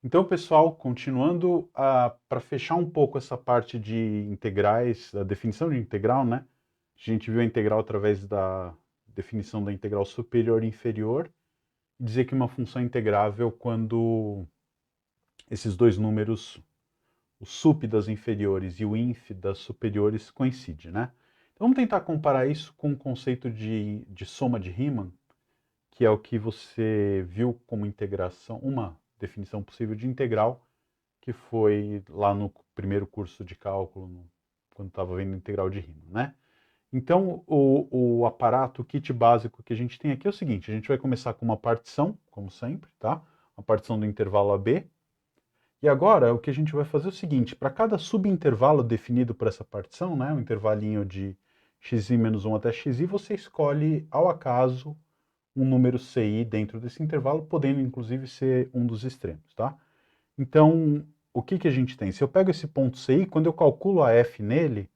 Então, pessoal, continuando para fechar um pouco essa parte de integrais, da definição de integral, né? A gente viu a integral através da definição da integral superior e inferior, e dizer que uma função é integrável quando esses dois números, o sup das inferiores e o inf das superiores, coincidem, né? Então, vamos tentar comparar isso com o conceito de soma de Riemann, que é o que você viu como integração, uma definição possível de integral, que foi lá no primeiro curso de cálculo, quando estava vendo integral de Riemann, né? Então, o aparato, o kit básico que a gente tem aqui é o seguinte: a gente vai começar com uma partição, como sempre, tá? Uma partição do intervalo AB. E agora, o que a gente vai fazer é o seguinte: para cada subintervalo definido por essa partição, né, um intervalinho de xi menos 1 até xi, você escolhe, ao acaso, um número ci dentro desse intervalo, podendo inclusive ser um dos extremos, tá? Então, o que a gente tem? Se eu pego esse ponto CI, quando eu calculo a f nele,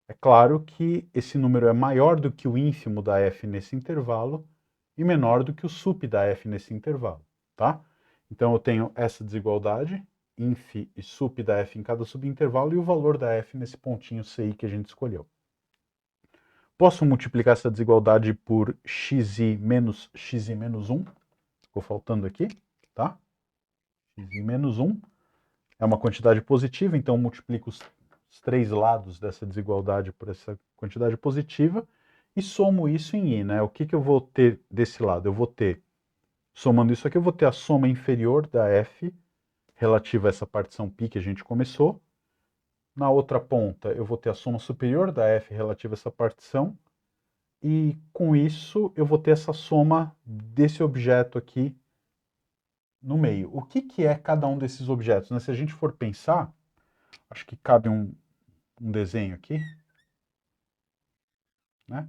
é claro que esse número é maior do que o ínfimo da f nesse intervalo e menor do que o sup da f nesse intervalo, tá? Então eu tenho essa desigualdade, inf e sup da f em cada subintervalo, e o valor da f nesse pontinho CI que a gente escolheu. Posso multiplicar essa desigualdade por xi menos 1, ficou faltando aqui, tá? Xi menos 1 é uma quantidade positiva, então eu multiplico os três lados dessa desigualdade por essa quantidade positiva e somo isso em i, né? O que eu vou ter desse lado? Eu vou ter, somando isso aqui, eu vou ter a soma inferior da f relativa a essa partição π que a gente começou. Na outra ponta, eu vou ter a soma superior da f relativa a essa partição. E com isso, eu vou ter essa soma desse objeto aqui no meio. O que é cada um desses objetos, né? Se a gente for pensar, acho que cabe um desenho aqui, né?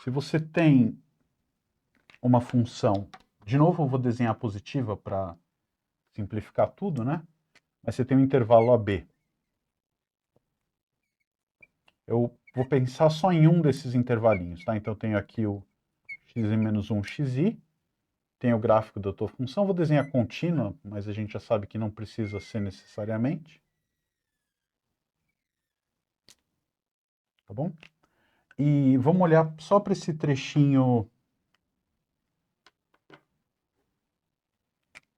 Se você tem uma função, de novo eu vou desenhar positiva para simplificar tudo, né? Mas você tem um intervalo AB. Eu vou pensar só em um desses intervalinhos, tá? Então eu tenho aqui o xi menos 1 xi, tem o gráfico da tua função, vou desenhar contínua, mas a gente já sabe que não precisa ser necessariamente, tá bom? E vamos olhar só para esse trechinho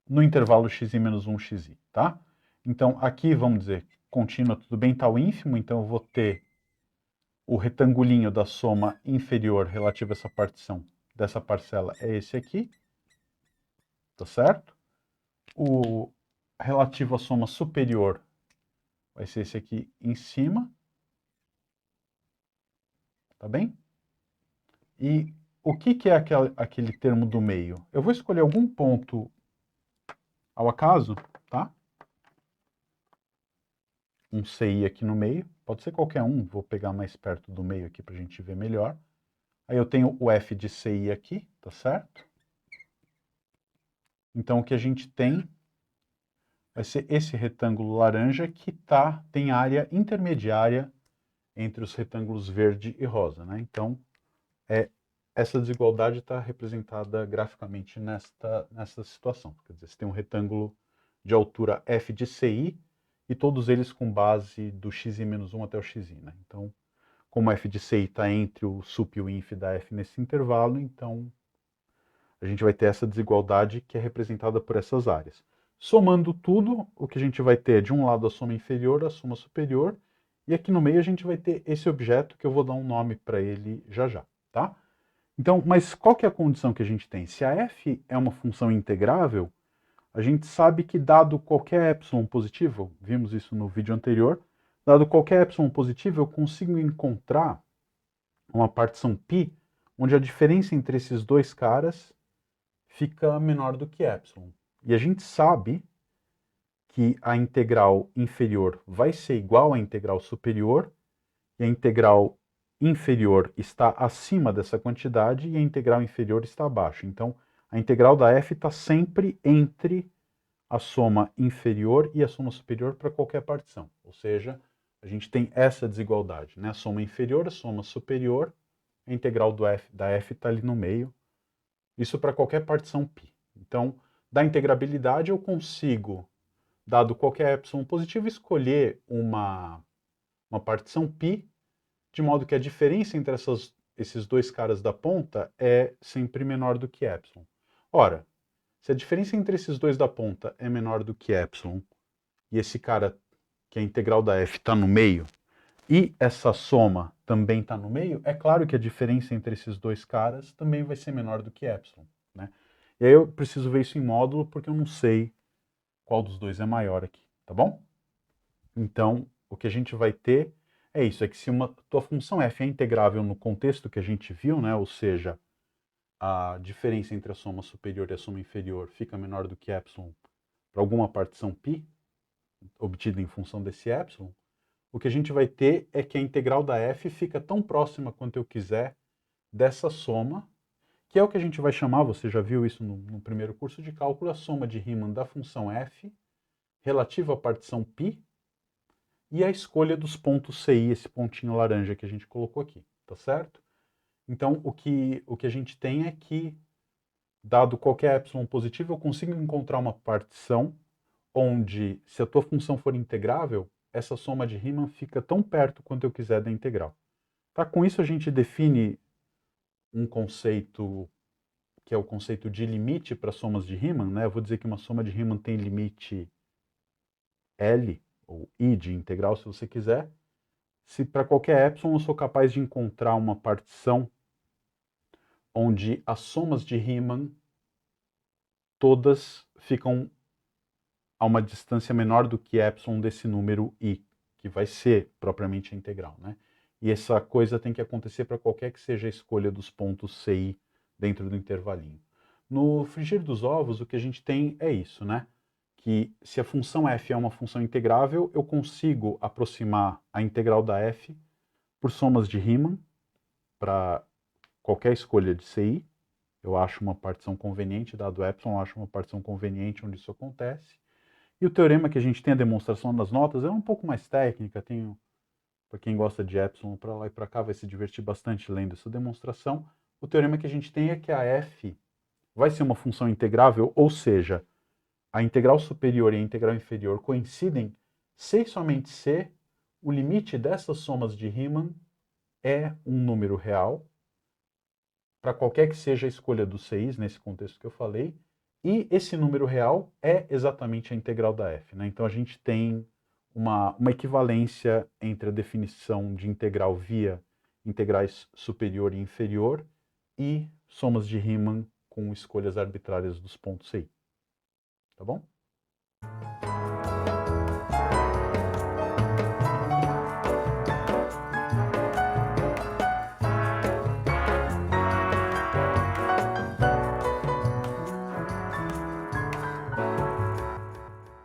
no intervalo xi menos 1 xi, tá? Então, aqui, vamos dizer, contínua, tudo bem, está o ínfimo, então eu vou ter o retangulinho da soma inferior relativa a essa partição dessa parcela é esse aqui, tá certo? O relativo à soma superior vai ser esse aqui em cima, tá bem? E o que é aquele termo do meio? Eu vou escolher algum ponto ao acaso, tá? Um CI aqui no meio, pode ser qualquer um, vou pegar mais perto do meio aqui para a gente ver melhor. Aí eu tenho o F de CI aqui, tá certo? Então o que a gente tem vai ser esse retângulo laranja que tem área intermediária entre os retângulos verde e rosa, né? Então, essa desigualdade está representada graficamente nesta situação. Quer dizer, você tem um retângulo de altura f de ci e todos eles com base do xi menos 1 até o xi, né? Então, como f de ci está entre o sup e o inf da f nesse intervalo, então a gente vai ter essa desigualdade que é representada por essas áreas. Somando tudo, o que a gente vai ter é, de um lado a soma inferior, a soma superior, e aqui no meio a gente vai ter esse objeto que eu vou dar um nome para ele já já, tá? Então, mas qual que é a condição que a gente tem? Se a f é uma função integrável, a gente sabe que dado qualquer epsilon positivo, vimos isso no vídeo anterior, dado qualquer epsilon positivo, eu consigo encontrar uma partição π onde a diferença entre esses dois caras fica menor do que epsilon. E a gente sabe que a integral inferior vai ser igual à integral superior, e a integral inferior está acima dessa quantidade e a integral inferior está abaixo. Então, a integral da f está sempre entre a soma inferior e a soma superior para qualquer partição. Ou seja, a gente tem essa desigualdade, né? A soma inferior, a soma superior, a integral da f está ali no meio. Isso para qualquer partição π. Então, Da integrabilidade eu consigo, dado qualquer epsilon positivo, escolher uma partição π, de modo que a diferença entre esses dois caras da ponta é sempre menor do que epsilon. Ora, se a diferença entre esses dois da ponta é menor do que epsilon, e esse cara, que é a integral da f, está no meio, e essa soma também está no meio, é claro que a diferença entre esses dois caras também vai ser menor do que epsilon, né? E aí eu preciso ver isso em módulo, porque eu não sei qual dos dois é maior aqui, tá bom? Então, o que a gente vai ter é isso, é que se uma tua função f é integrável no contexto que a gente viu, né, ou seja, a diferença entre a soma superior e a soma inferior fica menor do que epsilon para alguma partição π, obtida em função desse epsilon, o que a gente vai ter é que a integral da f fica tão próxima quanto eu quiser dessa soma, que é o que a gente vai chamar, você já viu isso no primeiro curso de cálculo, a soma de Riemann da função f relativa à partição π e a escolha dos pontos CI, esse pontinho laranja que a gente colocou aqui, tá certo? Então, o que a gente tem é que, dado qualquer epsilon positivo, eu consigo encontrar uma partição onde, se a tua função for integrável, essa soma de Riemann fica tão perto quanto eu quiser da integral. Tá? Com isso, a gente define um conceito que é o conceito de limite para somas de Riemann, né? Eu vou dizer que uma soma de Riemann tem limite L, ou I de integral, se você quiser, se para qualquer epsilon eu sou capaz de encontrar uma partição onde as somas de Riemann todas ficam a uma distância menor do que epsilon desse número I, que vai ser propriamente a integral, né? E essa coisa tem que acontecer para qualquer que seja a escolha dos pontos CI dentro do intervalinho. No frigir dos ovos, o que a gente tem é isso, né? Que se a função f é uma função integrável, eu consigo aproximar a integral da f por somas de Riemann para qualquer escolha de CI. Eu acho uma partição conveniente, dado epsilon, eu acho uma partição conveniente onde isso acontece. E o teorema que a gente tem a demonstração das notas é um pouco mais técnica, tem, para quem gosta de epsilon, para lá e para cá vai se divertir bastante lendo essa demonstração. O teorema que a gente tem é que a f vai ser uma função integrável, ou seja, a integral superior e a integral inferior coincidem se e somente se o limite dessas somas de Riemann é um número real, para qualquer que seja a escolha dos CIs, nesse contexto que eu falei, e esse número real é exatamente a integral da f, né? Então a gente tem uma equivalência entre a definição de integral via integrais superior e inferior e somas de Riemann com escolhas arbitrárias dos pontos CI. Tá bom?